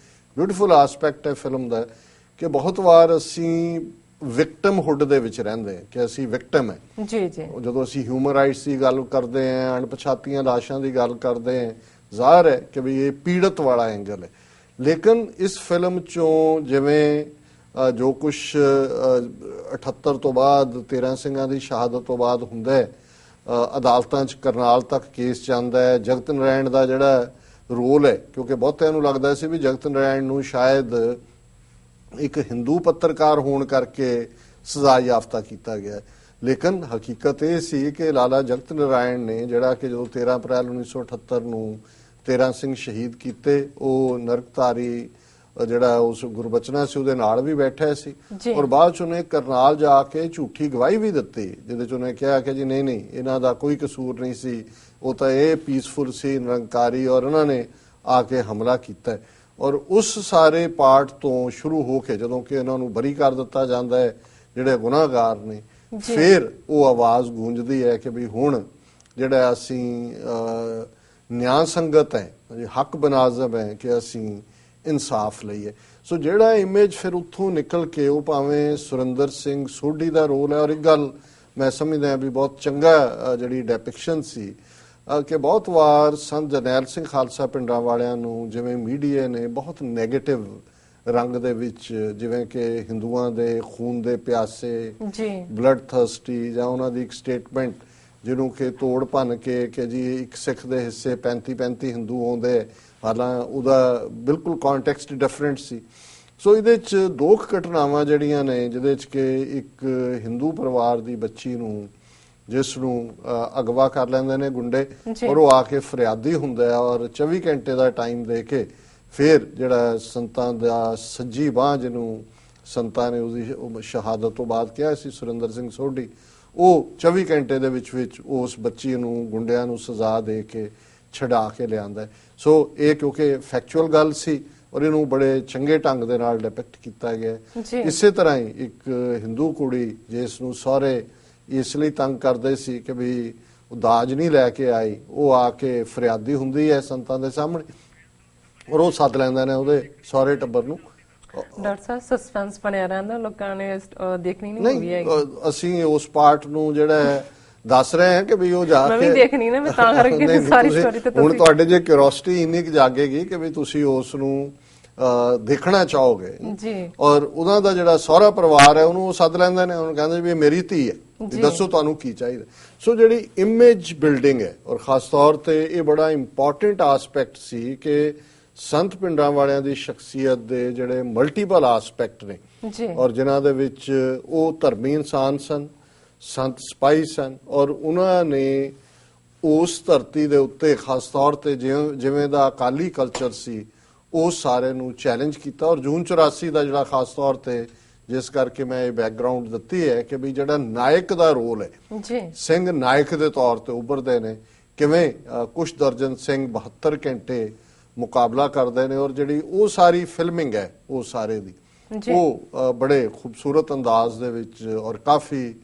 ਬਿਊਟੀਫੁਲ ਆਸਪੈਕਟ ਹੈ ਫਿਲਮ ਦਾ, ਕਿ ਬਹੁਤ ਵਾਰ ਅਸੀਂ ਵਿਕਟਮਹੁੱਡ ਦੇ ਵਿੱਚ ਰਹਿੰਦੇ ਹਾਂ ਕਿ ਅਸੀਂ ਵਿਕਟਮ ਹੈ। ਜਦੋਂ ਅਸੀਂ ਹਿਊਮਨ ਰਾਈਟਸ ਦੀ ਗੱਲ ਕਰਦੇ ਹਾਂ, ਅਣਪਛਾਤੀਆਂ ਲਾਸ਼ਾਂ ਦੀ ਗੱਲ ਕਰਦੇ ਹਾਂ, ਜ਼ਾਹਰ ਹੈ ਕਿ ਵੀ ਇਹ ਪੀੜਤ ਵਾਲਾ ਐਂਗਲ ਹੈ। ਲੇਕਿਨ ਇਸ ਫਿਲਮ ਚੋਂ ਜਿਵੇਂ ਜੋ ਕੁਛ 78 ਤੋਂ ਬਾਅਦ 13 ਸਿੰਘਾਂ ਦੀ ਸ਼ਹਾਦਤ ਤੋਂ ਬਾਅਦ ਹੁੰਦਾ ਹੈ, ਅਦਾਲਤਾਂ 'ਚ ਕਰਨਾਲ ਤੱਕ ਕੇਸ ਜਾਂਦਾ ਹੈ, ਜਗਤ ਨਾਰਾਇਣ ਦਾ ਜਿਹੜਾ ਰੋਲ ਹੈ, ਕਿਉਂਕਿ ਬਹੁਤਿਆਂ ਨੂੰ ਲੱਗਦਾ ਸੀ ਵੀ ਜਗਤ ਨਾਰਾਇਣ ਨੂੰ ਸ਼ਾਇਦ ਇੱਕ ਹਿੰਦੂ ਪੱਤਰਕਾਰ ਹੋਣ ਕਰਕੇ ਸਜ਼ਾ ਯਾਫਤਾ ਕੀਤਾ ਗਿਆ, ਲੇਕਿਨ ਹਕੀਕਤ ਇਹ ਸੀ ਕਿ ਲਾਲਾ ਜਗਤ ਨਾਰਾਇਣ ਨੇ ਜਿਹੜਾ ਕਿ ਜਦੋਂ 13 ਅਪ੍ਰੈਲ 1978 ਨੂੰ 13 ਸਿੰਘ ਸ਼ਹੀਦ ਕੀਤੇ, ਉਹ ਨਰਕਧਾਰੀ ਜਿਹੜਾ ਉਸ ਗੁਰਬਚਨਾ ਸੀ ਉਹਦੇ ਨਾਲ ਵੀ ਬੈਠਾ ਸੀ ਔਰ ਬਾਅਦ ਚ ਉਹਨੇ ਕਰਨਾਲ ਜਾ ਕੇ ਝੂਠੀ ਗਵਾਹੀ ਵੀ ਦਿੱਤੀ, ਜਿਹਦੇ ਚ ਉਹਨੇ ਕਿਹਾ ਕਿ ਜੀ ਨਹੀਂ ਇਹਨਾਂ ਦਾ ਕੋਈ ਕਸੂਰ ਨਹੀਂ ਸੀ, ਉਹ ਤਾਂ ਇਹ ਪੀਸਫੁਲ ਸੀ, ਨਿਰੰਕਾਰੀ, ਔਰ ਉਹਨਾਂ ਨੇ ਆ ਕੇ ਹਮਲਾ ਕੀਤਾ। ਔਰ ਉਸ ਸਾਰੇ ਪਾਰਟ ਤੋਂ ਸ਼ੁਰੂ ਹੋ ਕੇ ਜਦੋਂ ਕਿ ਇਹਨਾਂ ਨੂੰ ਬਰੀ ਕਰ ਦਿੱਤਾ ਜਾਂਦਾ ਹੈ ਜਿਹੜੇ ਗੁਨਾਹਗਾਰ ਨੇ, ਫਿਰ ਉਹ ਆਵਾਜ਼ ਗੂੰਜਦੀ ਹੈ ਕਿ ਵੀ ਹੁਣ ਜਿਹੜਾ ਅਸੀਂ ਨਿਆਂ ਸੰਗਤ ਹੈ, ਹੱਕ ਬਨਾਜ਼ਬ ਹੈ ਕਿ ਅਸੀਂ ਇਨਸਾਫ ਲਈ ਹੈ। ਸੋ ਜਿਹੜਾ ਇਮੇਜ ਫਿਰ ਉੱਥੋਂ ਨਿਕਲ ਕੇ ਉਹ ਭਾਵੇਂ ਸੁਰਿੰਦਰ ਸਿੰਘ ਸੋਢੀ ਦਾ ਰੋਲ ਹੈ, ਔਰ ਇੱਕ ਗੱਲ ਮੈਂ ਸਮਝਦਾ ਵੀ ਬਹੁਤ ਚੰਗਾ ਜਿਹੜੀ ਡੈਪਿਕਸ਼ਨ ਸੀ ਕਿ ਬਹੁਤ ਵਾਰ ਸੰਤ ਜਰਨੈਲ ਸਿੰਘ ਖਾਲਸਾ ਪਿੰਡਾਂ ਵਾਲਿਆਂ ਨੂੰ ਜਿਵੇਂ ਮੀਡੀਆ ਨੇ ਬਹੁਤ ਨੈਗੇਟਿਵ ਰੰਗ ਦੇ ਵਿੱਚ, ਜਿਵੇਂ ਕਿ ਹਿੰਦੂਆਂ ਦੇ ਖੂਨ ਦੇ ਪਿਆਸੇ, ਬਲੱਡ ਥਰਸਟੀ, ਜਾਂ ਉਹਨਾਂ ਦੀ ਇੱਕ ਸਟੇਟਮੈਂਟ ਜਿਹਨੂੰ ਕਿ ਤੋੜ ਭੰਨ ਕੇ ਕਿ ਜੀ ਇੱਕ ਸਿੱਖ ਦੇ ਹਿੱਸੇ 35 ਹਿੰਦੂ ਆਉਂਦੇ, ਹਾਲਾਂ ਉਹਦਾ ਬਿਲਕੁਲ ਕੰਟੈਕਸਟ ਡਿਫਰੈਂਟ ਸੀ। ਸੋ ਇਹਦੇ 'ਚ ਦੋ ਘਟਨਾਵਾਂ ਜਿਹੜੀਆਂ ਨੇ ਜਿਹਦੇ 'ਚ ਕਿ ਇੱਕ ਹਿੰਦੂ ਪਰਿਵਾਰ ਦੀ ਬੱਚੀ ਨੂੰ ਜਿਸ ਨੂੰ ਅਗਵਾ ਕਰ ਲੈਂਦੇ ਨੇ ਗੁੰਡੇ, ਔਰ ਉਹ ਆ ਕੇ ਫਰਿਆਦੀ ਹੁੰਦਾ ਹੈ, ਔਰ 24 ਘੰਟੇ ਦਾ ਟਾਈਮ ਦੇ ਕੇ ਫਿਰ ਜਿਹੜਾ ਸੰਤਾਂ ਦਾ ਸੱਜੀ ਬਾਂਹ ਜਿਹਨੂੰ ਸੰਤਾਂ ਨੇ ਉਹਦੀ ਸ਼ਹਾਦਤ ਤੋਂ ਬਾਅਦ ਕਿਹਾ ਸੀ ਸੁਰਿੰਦਰ ਸਿੰਘ ਸੋਢੀ, ਉਹ 24 ਘੰਟੇ ਦੇ ਵਿੱਚ ਉਸ ਬੱਚੀ ਨੂੰ ਗੁੰਡਿਆਂ ਨੂੰ ਸਜ਼ਾ ਦੇ ਕੇ ਛਡਾ ਕੇ ਲਿਆਂਦਾ। ਸੋ ਇਹ ਕਿਉਂਕਿ ਫੈਕਚੁਅਲ ਗੱਲ ਸੀ ਔਰ ਇਹਨੂੰ ਬੜੇ ਚੰਗੇ ਢੰਗ ਦੇ ਨਾਲ ਡਿਪਿਕਟ ਕੀਤਾ ਗਿਆ। ਇਸੇ ਤਰ੍ਹਾਂ ਹੀ ਇੱਕ ਹਿੰਦੂ ਕੁੜੀ ਜਿਸ ਨੂੰ ਸਹੁਰੇ ਇਸ ਲਈ ਤੰਗ ਕਰਦੇ ਸੀ ਕਿ ਵੀ ਉਹ ਦਾਜ ਨਹੀਂ ਲੈ ਕੇ ਆਈ, ਉਹ ਆ ਕੇ ਫਰਿਆਦੀ ਹੁੰਦੀ ਹੈ ਸੰਤਾਂ ਦੇ ਸਾਹਮਣੇ, ਔਰ ਉਹ ਸੱਦ ਲੈਂਦੇ ਨੇ ਉਹਦੇ ਸਹੁਰੇ ਟੱਬਰ ਨੂੰ। ਡਾਕਟਰ ਸਾਹਿਬ ਸਸਪੈਂਸ ਬਣਿਆ ਰਹਿੰਦਾ, ਲੋਕਾਂ ਨੇ ਦੇਖਣੀ ਨਹੀਂ ਹੋਈ ਹੈ। ਅਸੀਂ ਉਸ ਪਾਰਟ ਨੂੰ ਜਿਹੜਾ ਹੈ ਦੱਸ ਰਹੇ ਹਾਂ ਕਿ ਵੀ ਉਹ ਜਾ ਕੇ ਦੇਖਣੀ ਨਾ, ਮੈਂ ਤਾਂ ਕਰਕੇ ਸਾਰੀ ਸਟੋਰੀ ਤੇ ਹੁਣ ਤੁਹਾਡੇ ਜੇ ਕਿਉਰਿਓਸਿਟੀ ਇੰਨੀ ਕੁ ਜਾਗੇਗੀ ਕਿ ਵੀ ਤੁਸੀਂ ਉਸ ਨੂੰ ਦੇਖਣਾ ਚਾਹੋਗੇ ਜੀ। ਔਰ ਉਹਨਾਂ ਦਾ ਜਿਹੜਾ ਸਹੁਰਾ ਪਰਿਵਾਰ ਹੈ ਉਹਨੂੰ ਉਹ ਸੱਦ ਲੈਂਦੇ ਨੇ, ਉਹਨੂੰ ਕਹਿੰਦੇ ਵੀ ਇਹ ਮੇਰੀ ਧੀ ਹੈ, ਦੱਸੋ ਤੁਹਾਨੂੰ ਕੀ ਚਾਹੀਦਾ। ਸੋ ਜਿਹੜੀ ਇਮੇਜ ਬਿਲਡਿੰਗ ਹੈ, ਔਰ ਖਾਸ ਤੌਰ ਤੇ ਇਹ ਬੜਾ ਇੰਪੋਰਟੈਂਟ ਆਸਪੈਕਟ ਸੀ ਕਿ ਸੰਤ ਪਿੰਡਾਂ ਵਾਲਿਆਂ ਦੀ ਸ਼ਖਸੀਅਤ ਦੇ ਜਿਹੜੇ ਮਲਟੀਪਲ ਆਸਪੈਕਟ ਨੇ, ਔਰ ਜਿਨ੍ਹਾਂ ਦੇ ਵਿੱਚ ਉਹ ਧਰਮੀ ਇਨਸਾਨ ਸਨ, ਸੰਤ ਸਿਪਾਹੀ ਸਨ, ਔਰ ਉਹਨਾਂ ਨੇ ਉਸ ਧਰਤੀ ਦੇ ਉੱਤੇ ਖਾਸ ਤੌਰ ਤੇ ਜਿਵੇਂ ਦਾ ਅਕਾਲੀ ਕਲਚਰ ਸੀ ਉਸ ਸਾਰੇ ਨੂੰ ਚੈਲੰਜ ਕੀਤਾ। ਔਰ ਜੂਨ 84 ਦਾ ਜਿਹੜਾ ਖਾਸ ਤੌਰ ਤੇ ਜਿਸ ਕਰਕੇ ਮੈਂ ਇਹ ਬੈਕਗ੍ਰਾਉਂਡ ਦਿੱਤੀ ਹੈ ਕਿ ਵੀ ਜਿਹੜਾ ਨਾਇਕ ਦਾ ਰੋਲ ਹੈ, ਸਿੰਘ ਨਾਇਕ ਦੇ ਤੌਰ ਤੇ ਉੱਭਰਦੇ ਨੇ, ਕਿਵੇਂ ਕੁਛ ਦਰਜਨ ਸਿੰਘ 72 ਘੰਟੇ ਮੁਕਾਬਲਾ ਕਰਦੇ ਨੇ, ਔਰ ਜਿਹੜੀ ਉਹ ਸਾਰੀ ਫਿਲਮਿੰਗ ਹੈ ਉਹ ਸਾਰੇ ਦੀ ਉਹ ਬੜੇ ਖੂਬਸੂਰਤ ਅੰਦਾਜ਼ ਦੇ ਵਿੱਚ ਔਰ ਕਾਫੀ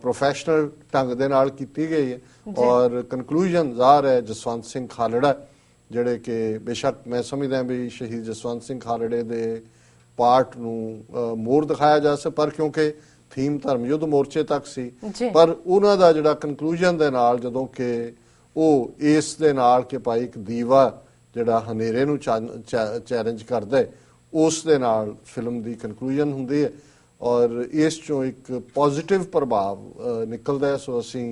ਪ੍ਰੋਫੈਸ਼ਨਲ ਢੰਗ ਦੇ ਨਾਲ ਕੀਤੀ ਗਈ ਹੈ। ਔਰ ਕਨਕਲੂਜਨ ਜ਼ਾਹਰ ਹੈ ਜਸਵੰਤ ਸਿੰਘ ਖਾਲੜਾ, ਜਿਹੜੇ ਕਿ ਬੇਸ਼ੱਕ ਮੈਂ ਸਮਝਦਾ ਵੀ ਸ਼ਹੀਦ ਜਸਵੰਤ ਸਿੰਘ ਖਾਲੜੇ ਦੇ ਪਾਰਟ ਨੂੰ ਮੋਰ ਦਿਖਾਇਆ ਜਾ ਸਕਦਾ, ਪਰ ਕਿਉਂਕਿ ਥੀਮ ਧਰਮ ਯੁੱਧ ਮੋਰਚੇ ਤੱਕ ਸੀ, ਪਰ ਉਹਨਾਂ ਦਾ ਜਿਹੜਾ ਕਨਕਲੂਜਨ ਦੇ ਨਾਲ ਜਦੋਂ ਕਿ ਉਹ ਇਸ ਦੇ ਨਾਲ ਕਿ ਭਾਈ ਇੱਕ ਦੀਵਾ ਜਿਹੜਾ ਹਨੇਰੇ ਨੂੰ ਚੈਲੰਜ ਕਰਦਾ, ਉਸ ਦੇ ਨਾਲ ਫਿਲਮ ਦੀ ਕਨਕਲੂਜਨ ਹੁੰਦੀ ਹੈ ਔਰ ਇਸ ਚੋਂ ਇੱਕ ਪੋਜ਼ਿਟਿਵ ਪ੍ਰਭਾਵ ਨਿਕਲਦਾ ਹੈ। ਸੋ ਅਸੀਂ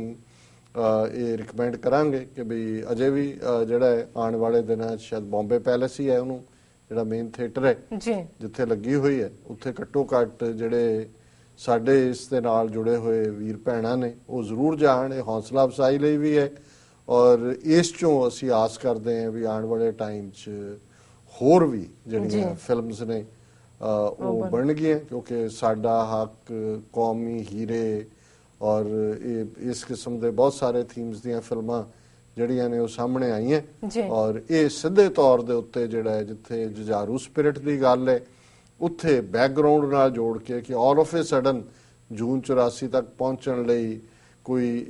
ਇਹ ਰਿਕਮੈਂਡ ਕਰਾਂਗੇ ਕਿ ਵੀ ਅਜੇ ਵੀ ਜਿਹੜਾ ਆਉਣ ਵਾਲੇ ਦਿਨਾਂ 'ਚ ਸ਼ਾਇਦ ਬੰਬੇ ਪੈਲੇਸ ਹੀ ਹੈ ਉਹਨੂੰ ਜਿਹੜਾ ਮੇਨ ਥੀਏਟਰ ਹੈ ਜਿੱਥੇ ਲੱਗੀ ਹੋਈ ਹੈ, ਉੱਥੇ ਘੱਟੋ ਘੱਟ ਜਿਹੜੇ ਸਾਡੇ ਇਸ ਦੇ ਨਾਲ ਜੁੜੇ ਹੋਏ ਵੀਰ ਭੈਣਾਂ ਨੇ ਉਹ ਜ਼ਰੂਰ ਜਾਣ। ਇਹ ਹੌਸਲਾ ਅਫਜ਼ਾਈ ਲਈ ਵੀ ਹੈ ਔਰ ਇਸ ਚੋਂ ਅਸੀਂ ਆਸ ਕਰਦੇ ਹਾਂ ਵੀ ਆਉਣ ਵਾਲੇ ਟਾਈਮ 'ਚ ਹੋਰ ਵੀ ਜਿਹੜੀਆਂ ਫਿਲਮਸ ਨੇ ਉਹ ਬਣਨਗੀਆਂ, ਕਿਉਂਕਿ ਸਾਡਾ ਹੱਕ, ਕੌਮੀ ਹੀਰੇ ਔਰ ਇਹ ਇਸ ਕਿਸਮ ਦੇ ਬਹੁਤ ਸਾਰੇ ਥੀਮਸ ਦੀਆਂ ਫਿਲਮਾਂ ਜਿਹੜੀਆਂ ਨੇ ਉਹ ਸਾਹਮਣੇ ਆਈਆਂ। ਔਰ ਇਹ ਸਿੱਧੇ ਤੌਰ ਦੇ ਉੱਤੇ ਜਿਹੜਾ ਹੈ ਜਿੱਥੇ ਜੁਝਾਰੂ ਸਪਿਰਿਟ ਦੀ ਗੱਲ ਹੈ ਉੱਥੇ ਬੈਕਗ੍ਰਾਉਂਡ ਨਾਲ ਜੋੜ ਕੇ ਕਿ ਆਲ ਆਫ ਏ ਸਡਨ ਜੂਨ 84 ਤੱਕ ਪਹੁੰਚਣ ਲਈ ਕੋਈ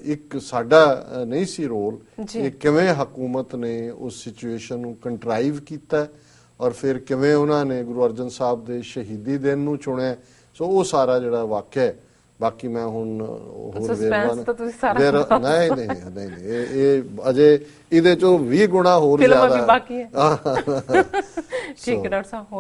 ਇੱਕ ਸਾਡਾ ਨਹੀਂ ਸੀ ਰੋਲ, ਇਹ ਕਿਵੇਂ ਹਕੂਮਤ ਨੇ ਉਸ ਸਿਚੁਏਸ਼ਨ ਨੂੰ ਕੰਟਰਾਈਵ ਕੀਤਾ ਔਰ ਫਿਰ ਕਿਵੇਂ ਉਹਨਾਂ ਨੇ ਗੁਰੂ ਅਰਜਨ ਸਾਹਿਬ ਦੇ ਸ਼ਹੀਦੀ ਦਿਨ ਨੂੰ ਚੁਣਿਆ। ਸੋ ਉਹ ਸਾਰਾ ਜਿਹੜਾ ਵਾਕਿਆ ਹੈ, ਬਾਕੀ ਮੈਂ ਹੁਣ ਹੋਰ ਨਹੀਂ ਇਹ ਅਜੇ ਇਹਦੇ ਚੋਂ 20 ਗੁਣਾ ਹੋਰ ਜ਼ਿਆਦਾ ਬਾਕੀ ਹੈ। ਠੀਕ ਹੈ ਡਾਕਟਰ ਸਾਹਿਬ। ਹੋਰ